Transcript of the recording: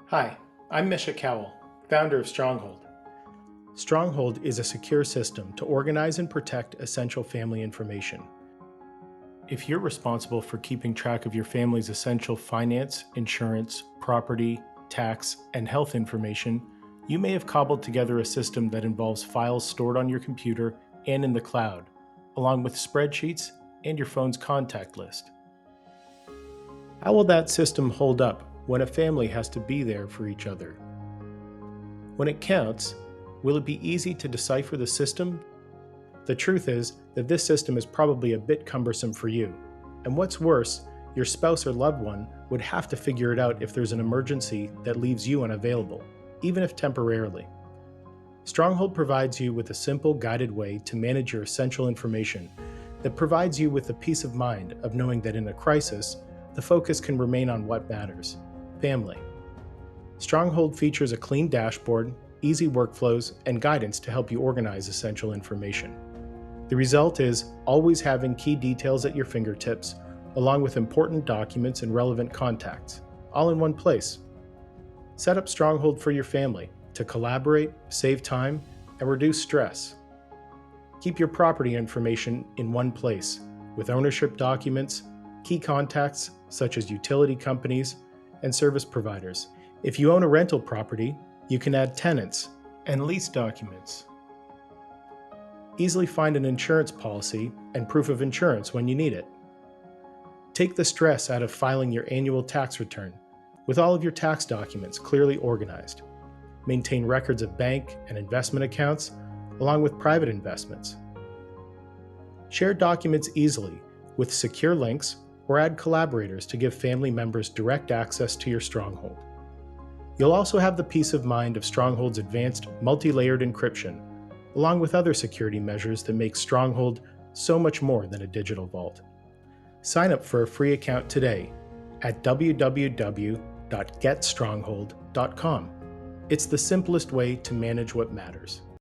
Hi, I'm Misha Cowell, founder of Stronghold. Stronghold is a secure system to organize and protect essential family information. If you're responsible for keeping track of your family's essential finance, insurance, property, tax, and health information, you may have cobbled together a system that involves files stored on your computer and in the cloud, along with spreadsheets and your phone's contact list. How will that system hold up when a family has to be there for each other? When it counts, will it be easy to decipher the system? The truth is that this system is probably a bit cumbersome for you. And what's worse, your spouse or loved one would have to figure it out if there's an emergency that leaves you unavailable, even if temporarily. Stronghold provides you with a simple, guided way to manage your essential information that provides you with the peace of mind of knowing that in a crisis, the focus can remain on what matters: family. Stronghold features a clean dashboard, easy workflows, and guidance to help you organize essential information. The result is always having key details at your fingertips, along with important documents and relevant contacts, all in one place. Set up Stronghold for your family to collaborate, save time, and reduce stress. Keep your property information in one place, with ownership documents, key contacts such as utility companies and service providers. If you own a rental property, you can add tenants and lease documents. Easily find an insurance policy and proof of insurance when you need it. Take the stress out of filing your annual tax return with all of your tax documents clearly organized. Maintain records of bank and investment accounts, along with private investments. Share documents easily with secure links or add collaborators to give family members direct access to your Stronghold. You'll also have the peace of mind of Stronghold's advanced multi-layered encryption, along with other security measures that make Stronghold so much more than a digital vault. Sign up for a free account today at www.getstronghold.com. It's the simplest way to manage what matters.